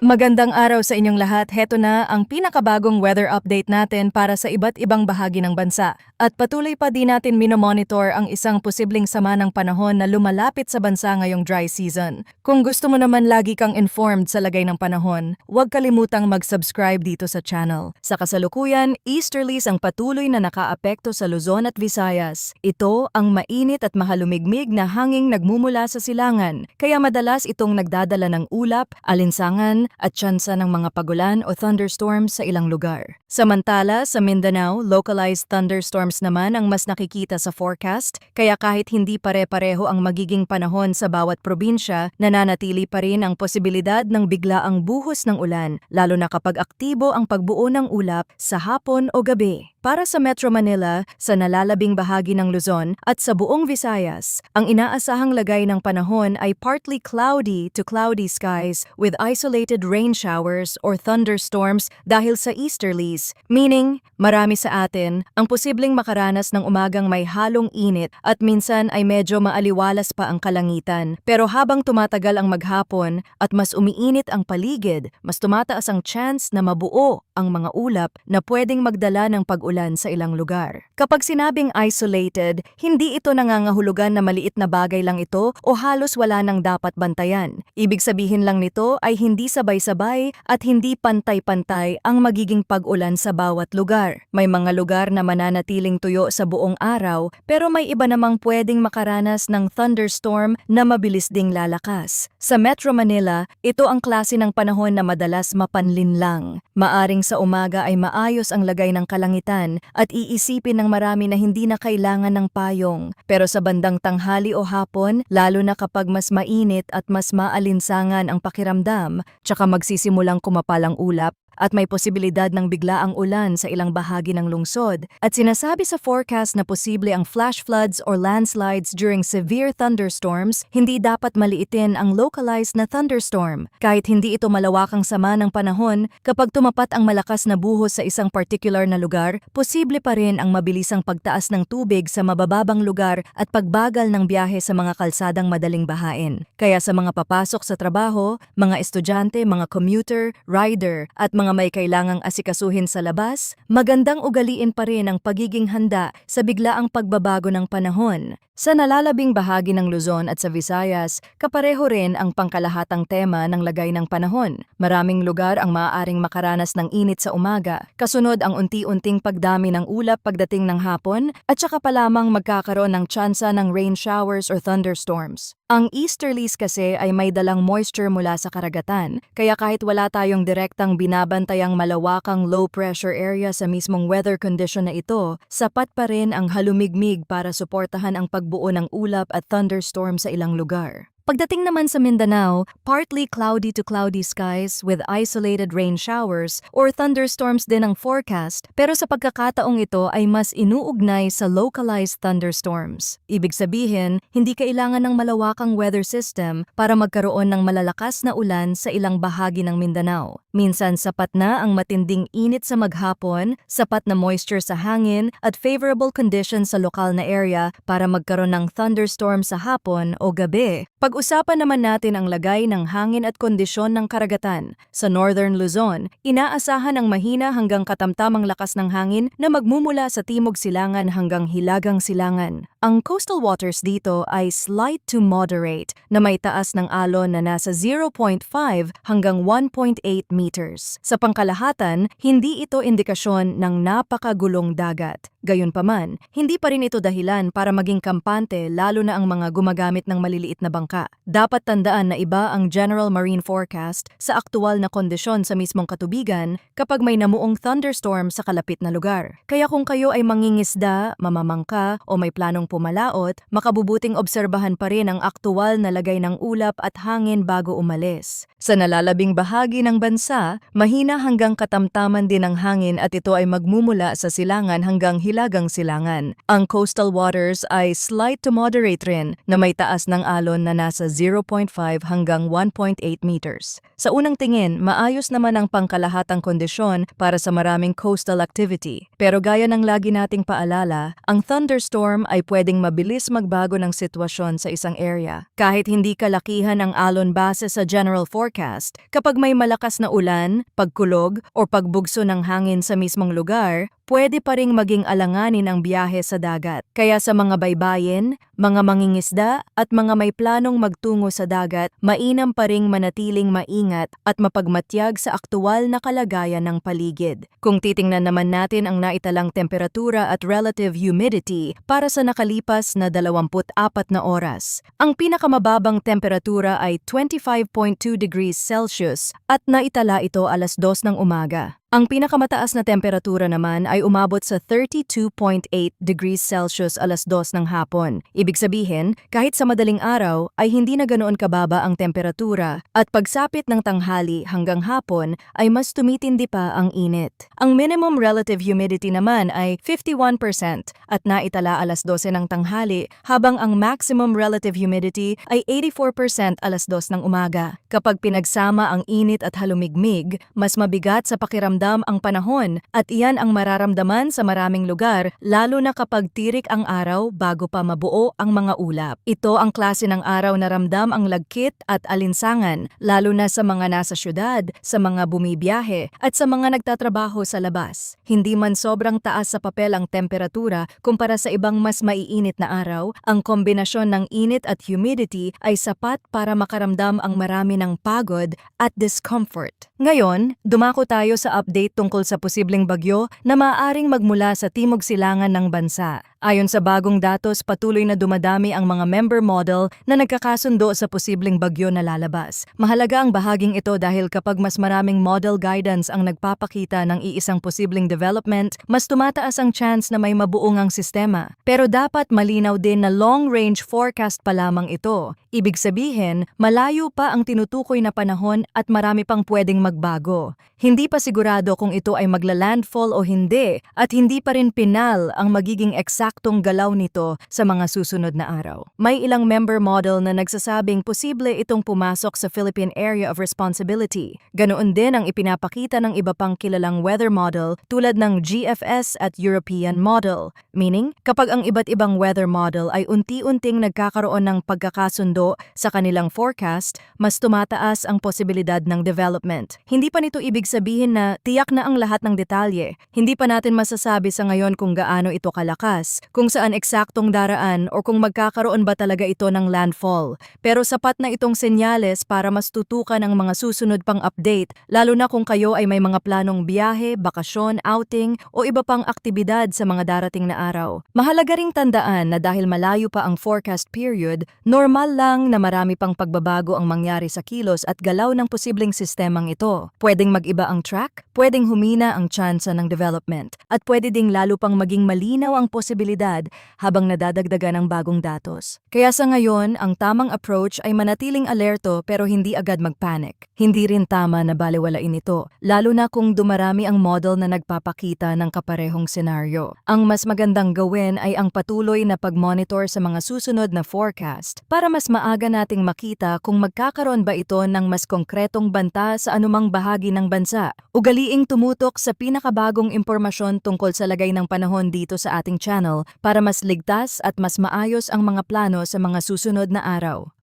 Magandang araw sa inyong lahat. Heto na ang pinakabagong weather update natin para sa iba't ibang bahagi ng bansa. At patuloy pa din natin minomonitor ang isang posibleng sama ng panahon na lumalapit sa bansa ngayong dry season. Kung gusto mo naman lagi kang informed sa lagay ng panahon, huwag kalimutang mag-subscribe dito sa channel. Sa kasalukuyan, easterlies ang patuloy na nakaapekto sa Luzon at Visayas. Ito ang mainit at mahalumigmig na hanging nagmumula sa silangan, kaya madalas itong nagdadala ng ulap, alinsangan, at tsansa ng mga pagulan o thunderstorms sa ilang lugar. Samantala, sa Mindanao, localized thunderstorms naman ang mas nakikita sa forecast, kaya kahit hindi pare-pareho ang magiging panahon sa bawat probinsya, nananatili pa rin ang posibilidad ng biglaang buhos ng ulan, lalo na kapag aktibo ang pagbuo ng ulap sa hapon o gabi. Para sa Metro Manila, sa nalalabing bahagi ng Luzon at sa buong Visayas, ang inaasahang lagay ng panahon ay partly cloudy to cloudy skies with isolated rain showers or thunderstorms dahil sa easterlies, meaning marami sa atin ang posibleng makaranas ng umagang may halong init at minsan ay medyo maaliwalas pa ang kalangitan. Pero habang tumatagal ang maghapon at mas umiinit ang paligid, mas tumataas ang chance na mabuo ang mga ulap na pwedeng magdala ng pag-ulan sa ilang lugar. Kapag sinabing isolated, hindi ito nangangahulugan na maliit na bagay lang ito o halos wala nang dapat bantayan. Ibig sabihin lang nito ay hindi sabay-sabay at hindi pantay-pantay ang magiging pag-ulan sa bawat lugar. May mga lugar na mananatiling tuyo sa buong araw, pero may iba namang pwedeng makaranas ng thunderstorm na mabilis ding lalakas. Sa Metro Manila, ito ang klase ng panahon na madalas mapanlinlang. Maaring sa umaga ay maayos ang lagay ng kalangitan at iisipin ng marami na hindi na kailangan ng payong. Pero sa bandang tanghali o hapon, lalo na kapag mas mainit at mas maalinsangan ang pakiramdam, tsaka magsisimulang kumapal ang ulap, at may posibilidad ng biglaang ulan sa ilang bahagi ng lungsod, at sinasabi sa forecast na posible ang flash floods or landslides during severe thunderstorms, hindi dapat maliitin ang localized na thunderstorm. Kahit hindi ito malawakang sama ng panahon, kapag tumapat ang malakas na buhos sa isang particular na lugar, posible pa rin ang mabilisang pagtaas ng tubig sa mabababang lugar at pagbagal ng biyahe sa mga kalsadang madaling bahain. Kaya sa mga papasok sa trabaho, mga estudyante, mga commuter, rider, at mga may kailangang asikasuhin sa labas, magandang ugaliin pa rin ang pagiging handa sa biglaang pagbabago ng panahon. Sa nalalabing bahagi ng Luzon at sa Visayas, kapareho rin ang pangkalahatang tema ng lagay ng panahon. Maraming lugar ang maaaring makaranas ng init sa umaga, kasunod ang unti-unting pagdami ng ulap pagdating ng hapon, at saka pa lamang magkakaroon ng tsansa ng rain showers or thunderstorms. Ang easterlies kasi ay may dalang moisture mula sa karagatan, kaya kahit wala tayong direktang binabantayang malawakang low pressure area sa mismong weather condition na ito, sapat pa rin ang halumigmig para suportahan ang pagbuo ng ulap at thunderstorm sa ilang lugar. Pagdating naman sa Mindanao, partly cloudy to cloudy skies with isolated rain showers or thunderstorms din ang forecast, pero sa pagkakataong ito ay mas inuugnay sa localized thunderstorms. Ibig sabihin, hindi kailangan ng malawakang weather system para magkaroon ng malalakas na ulan sa ilang bahagi ng Mindanao. Minsan sapat na ang matinding init sa maghapon, sapat na moisture sa hangin at favorable conditions sa lokal na area para magkaroon ng thunderstorm sa hapon o gabi. Pag-usapan naman natin ang lagay ng hangin at kondisyon ng karagatan. Sa Northern Luzon, inaasahan ang mahina hanggang katamtamang lakas ng hangin na magmumula sa timog silangan hanggang hilagang silangan. Ang coastal waters dito ay slight to moderate na may taas ng alon na nasa 0.5 hanggang 1.8 meters. Sa pangkalahatan, hindi ito indikasyon ng napakagulong dagat. Gayunpaman, hindi pa rin ito dahilan para maging kampante lalo na ang mga gumagamit ng maliliit na bangka. Dapat tandaan na iba ang general marine forecast sa aktual na kondisyon sa mismong katubigan kapag may namuong thunderstorm sa kalapit na lugar. Kaya kung kayo ay mangingisda, mamamangka o may planong pumalaot, makabubuting obserbahan pa rin ang aktual na lagay ng ulap at hangin bago umalis. Sa nalalabing bahagi ng bansa, mahina hanggang katamtaman din ang hangin at ito ay magmumula sa silangan hanggang hilagang hilagang silangan. Ang coastal waters ay slight to moderate rin na may taas ng alon na nasa 0.5 hanggang 1.8 meters. Sa unang tingin, maayos naman ang pangkalahatang kondisyon para sa maraming coastal activity. Pero gaya ng lagi nating paalala, ang thunderstorm ay pwedeng mabilis magbago ng sitwasyon sa isang area. Kahit hindi kalakihan ang alon base sa general forecast, kapag may malakas na ulan, pagkulog, o pagbugso ng hangin sa mismong lugar, pwede pa ring maging alanganin ang biyahe sa dagat. Kaya sa mga baybayin, mga mangingisda at mga may planong magtungo sa dagat, mainam pa ring manatiling maingat at mapagmatyag sa aktuwal na kalagayan ng paligid. Kung titingnan naman natin ang naitalang temperatura at relative humidity para sa nakalipas na 24 na oras, ang pinakamababang temperatura ay 25.2 degrees Celsius at naitala ito alas 2 ng umaga. Ang pinakamataas na temperatura naman ay umabot sa 32.8 degrees Celsius alas 2 ng hapon. Ibig sabihin, kahit sa madaling araw ay hindi na ganoon kababa ang temperatura at pagsapit ng tanghali hanggang hapon ay mas tumitindi pa ang init. Ang minimum relative humidity naman ay 51% at naitala alas 12 ng tanghali habang ang maximum relative humidity ay 84% alas 2 ng umaga. Kapag pinagsama ang init at halumigmig, mas mabigat sa pakiramdam ang panahon at iyan ang mararamdaman sa maraming lugar lalo na kapag tirik ang araw bago pa mabuo ang mga ulap. Ito ang klase ng araw na ramdam ang lagkit at alinsangan lalo na sa mga nasa syudad, sa mga bumibiyahe at sa mga nagtatrabaho sa labas. Hindi man sobrang taas sa papel ang temperatura kumpara sa ibang mas maiinit na araw, ang kombinasyon ng init at humidity ay sapat para makaramdam ang marami ng pagod at discomfort. Ngayon, dumako tayo sa update tungkol sa posibleng bagyo na maaaring magmula sa timog silangan ng bansa. Ayon sa bagong datos, patuloy na dumadami ang mga member model na nagkakasundo sa posibleng bagyo na lalabas. Mahalaga ang bahaging ito dahil kapag mas maraming model guidance ang nagpapakita ng iisang posibleng development, mas tumataas ang chance na may mabuungang sistema. Pero dapat malinaw din na long-range forecast pa lamang ito. Ibig sabihin, malayo pa ang tinutukoy na panahon at marami pang pwedeng magbago. Hindi pa sigurado kung ito ay magla-landfall o hindi at hindi pa rin pinal ang magiging eksaktong galaw nito sa mga susunod na araw. May ilang member model na nagsasabing posible itong pumasok sa Philippine Area of Responsibility. Ganoon din ang ipinapakita ng iba pang kilalang weather model tulad ng GFS at European model. Meaning, kapag ang iba't ibang weather model ay unti-unting nagkakaroon ng pagkakasundo sa kanilang forecast, mas tumataas ang posibilidad ng development. Hindi pa nito ibig sabihin na tiyak na ang lahat ng detalye. Hindi pa natin masasabi sa ngayon kung gaano ito kalakas, kung saan eksaktong daraan o kung magkakaroon ba talaga ito ng landfall. Pero sapat na itong senyales para mas tutukan ang mga susunod pang update, lalo na kung kayo ay may mga planong biyahe, bakasyon, outing o iba pang aktibidad sa mga darating na araw. Mahalaga ring tandaan na dahil malayo pa ang forecast period, normal lang na marami pang pagbabago ang mangyari sa kilos at galaw ng posibleng sistemang ito. Pwedeng mag-iba ang track, pwedeng humina ang tsansa ng development, at pwede ding lalo pang maging malinaw ang posibilidad habang nadadagdagan ng bagong datos. Kaya sa ngayon, ang tamang approach ay manatiling alerto pero hindi agad magpanic. Hindi rin tama na balewalain ito, lalo na kung dumarami ang model na nagpapakita ng kaparehong senaryo. Ang mas magandang gawin ay ang patuloy na pag-monitor sa mga susunod na forecast para mas maaga nating makita kung magkakaroon ba ito ng mas konkretong banta sa anumang bahagi ng bansa. Ugaliing tumutok sa pinakabagong impormasyon tungkol sa lagay ng panahon dito sa ating channel para mas ligtas at mas maayos ang mga plano sa mga susunod na araw.